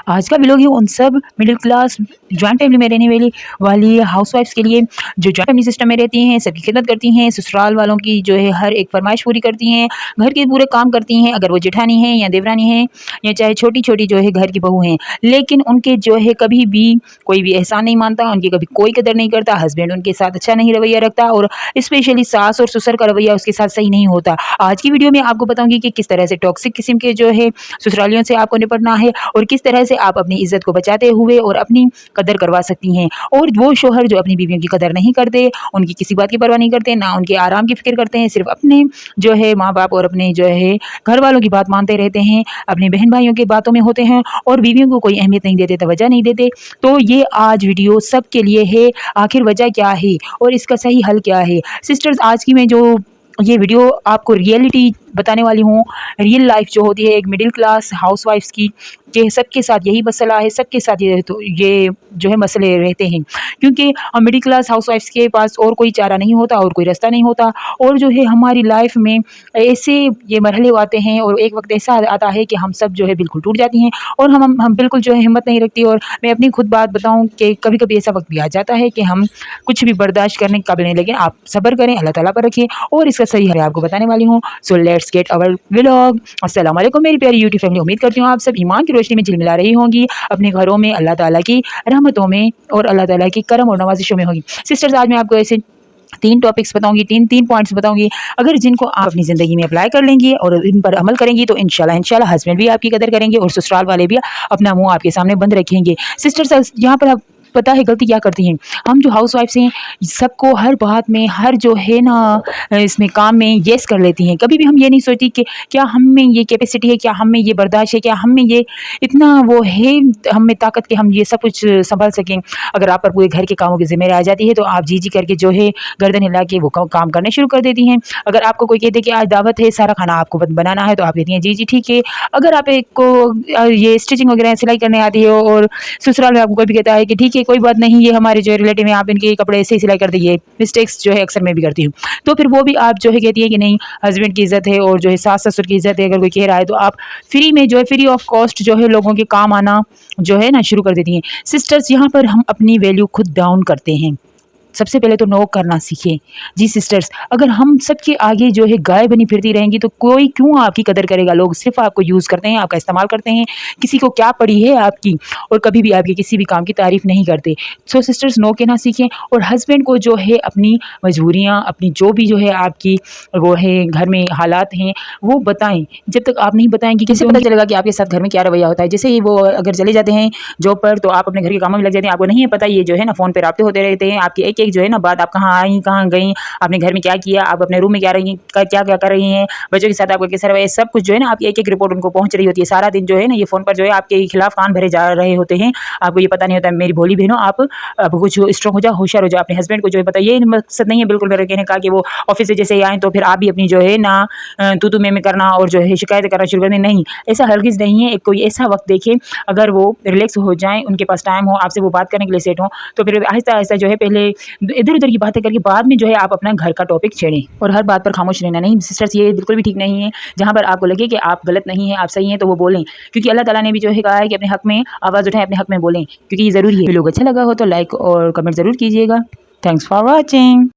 आज का व्लॉग है उन सब मिडिल क्लास जॉइंट फैमिली में रहने वाली हाउस वाइफ्स के लिए, जो जॉइंट फैमिली सिस्टम में रहती हैं, सबकी खिदमत करती हैं, ससुराल वालों की जो है हर एक फरमाइश पूरी करती हैं, घर के पूरे काम करती हैं, अगर वो जेठानी हैं या देवरानी हैं या चाहे छोटी छोटी जो है घर की बहू हैं, लेकिन उनके जो है कभी भी कोई भी एहसान नहीं मानता, उनकी कभी कोई कदर नहीं करता, हस्बैंड उनके साथ अच्छा नहीं रवैया रखता और स्पेशली सास और ससुर का रवैया उसके साथ सही नहीं होता। आज की वीडियो में आपको बताऊंगी कि किस तरह से टॉक्सिक किस्म के जो है ससुरालियों से आपको निपटना है और किस तरह से आप अपनी इज्जत को बचाते हुए और अपनी कदर करवा सकती हैं। और वो शोहर जो अपनी बीवियों की कदर नहीं करते, उनकी किसी बात की परवाह नहीं करते, ना उनके आराम की फिक्र करते हैं, सिर्फ अपने जो है माँ बाप और अपने जो है घर वालों की बात मानते रहते हैं, अपने बहन भाइयों की बातों में होते हैं और बीवियों को कोई अहमियत नहीं देते, तवज्जो नहीं देते। तो ये आज वीडियो सबके लिए है, आखिर वजह क्या है और इसका सही हल क्या है। सिस्टर्स, आज की मैं जो ये वीडियो आपको रियलिटी बताने वाली हूँ, रियल लाइफ जो होती है एक मिडिल क्लास हाउस वाइफ्स की, कि सबके साथ यही मसला है, सबके साथ ये जो है मसले रहते हैं, क्योंकि मिडिल क्लास हाउस वाइफ्स के पास और कोई चारा नहीं होता और कोई रास्ता नहीं होता। और जो है हमारी लाइफ में ऐसे ये मरहले आते हैं और एक वक्त ऐसा आता है कि हम सब जो है बिल्कुल टूट जाती हैं और हम बिल्कुल जो है हिम्मत नहीं रखती। और मैं अपनी खुद बात बताऊं कि कभी कभी ऐसा वक्त भी आ जाता है कि हम कुछ भी बर्दाश्त करने के काबिल नहीं, लेकिन आप सब्र करें, अल्लाह ताला पर रखिए और इसका सही है आपको बताने वाली हूँ। So let's get our vlog. अस्सलाम वालेकुम मेरी प्यारी यूट्यूब फैमिली, उम्मीद करती हूँ आप सब ईमान की रोशनी में झिलमिला रही होंगी, अपने घरों में अल्लाह ताला की रहमतों में और अल्लाह ताला की करम और नवाजिशों में होगी। सिस्टर्स, आज मैं आपको ऐसे तीन टॉपिक्स बताऊंगी, तीन पॉइंट्स बताऊंगी, अगर जिनको आप अपनी ज़िंदगी में अप्लाई कर लेंगी और इन पर अमल करेंगी तो इंशाल्लाह हस्बैंड भी आपकी कदर करेंगे और ससुराल वाले भी अपना मुंह आपके सामने बंद रखेंगे। सिस्टर्स, यहाँ पर आप पता है गलती क्या करती हैं हम जो हाउस वाइफ्स हैं, सबको हर बात में, हर जो है ना इसमें काम में येस कर लेती हैं। कभी भी हम ये नहीं सोचती कि क्या हम में ये कैपेसिटी है, क्या हम में ये बर्दाश्त है, क्या हम में ये इतना वो है हम में ताकत कि हम ये सब कुछ संभाल सकें। अगर आप पर पूरे घर के कामों की जिम्मेदारी आ जाती है तो आप जी करके जो है गर्दन हिला के वो काम करने शुरू कर देती हैं। अगर आपको कोई कहते कि आज दावत है, सारा खाना आपको बनाना है, तो आप कहती हैं जी ठीक है। अगर आप एक को ये स्टिचिंग वगैरह सिलाई करने आती है और ससुराल में आपको कोई भी कहता है कि ठीक है कोई बात नहीं, ये हमारे जो रिलेटिव हैं, आप इनके कपड़े ऐसे ही सिलाई कर दीजिए, मिस्टेक्स जो है अक्सर मैं भी करती हूँ, तो फिर वो भी आप जो है कहती है कि नहीं, हस्बैंड की इज्जत है और जो है सास ससुर की इज्जत है। अगर कोई कह रहा है तो आप फ्री में जो है फ्री ऑफ कॉस्ट जो है लोगों के काम आना जो है ना शुरू कर देती हैं। सिस्टर्स, यहाँ पर हम अपनी वैल्यू खुद डाउन करते हैं। सबसे पहले तो नो करना सीखें। जी सिस्टर्स, अगर हम सबके आगे जो है गाय बनी फिरती रहेंगी तो कोई क्यों आपकी कदर करेगा। लोग सिर्फ आपको यूज़ करते हैं, आपका इस्तेमाल करते हैं, किसी को क्या पड़ी है आपकी, और कभी भी आपके किसी भी काम की तारीफ नहीं करते। सो सिस्टर्स, नो कहना सीखें और हस्बैंड को जो है अपनी मजबूरियाँ, अपनी जो भी जो है आपकी वो है घर में हालात हैं वो बताएं। जब तक आप नहीं बताएंगे कैसे पता चलेगा कि आपके साथ घर में क्या रवैया होता है। जैसे ही वो अगर चले जाते हैं जॉब पर तो आप अपने घर के कामों में लग जाते हैं, आपको नहीं है पता, ये जो है ना फ़ोन पे राब्ते होते रहते हैं, आपकी एक जो है ना बात, आप कहाँ आई, कहाँ गई, आपने घर में क्या किया, आप अपने रूम में क्या क्या कर रही हैं, बच्चों के साथ आपका कैसा रवैया, सब कुछ जो है ना आपकी एक रिपोर्ट उनको पहुंच रही होती है। सारा दिन जो है ना ये फ़ोन पर जो है आपके खिलाफ कान भरे जा रहे होते हैं, आपको ये पता नहीं होता। मेरी भोली बहनों, आप कुछ स्ट्रॉन्ग हो जाओ, होशियार हो जाओ, अपने हस्बैंड को जो है पता, ये मकसद नहीं है बिल्कुल मेरे कहने का कि वो ऑफिस से जैसे ही आए तो फिर आप भी अपनी जो है ना तू में करना और जो है शिकायत करना शुरू कर दें। नहीं, ऐसा हरगिज़ नहीं है। कोई ऐसा वक्त देखें अगर वो रिलैक्स हो जाएं, उनके पास टाइम हो, आपसे वो बात करने के लिए सेट हो, तो फिर आहिस्ता आहिस्ता जो है पहले इधर उधर की बातें करके बाद में जो है आप अपना घर का टॉपिक छेड़ें और हर बात पर खामोश रहना नहीं। सिस्टर्स, ये बिल्कुल भी ठीक नहीं है। जहाँ पर आपको लगे कि आप गलत नहीं हैं, आप सही हैं, तो वो बोलें, क्योंकि अल्लाह ताला ने भी जो है कहा है कि अपने हक में आवाज़ उठाएं, अपने हक में बोलें, क्योंकि ये ज़रूरी है। लोग अच्छा लगा हो तो लाइक और कमेंट ज़रूर कीजिएगा। Thanks for watching.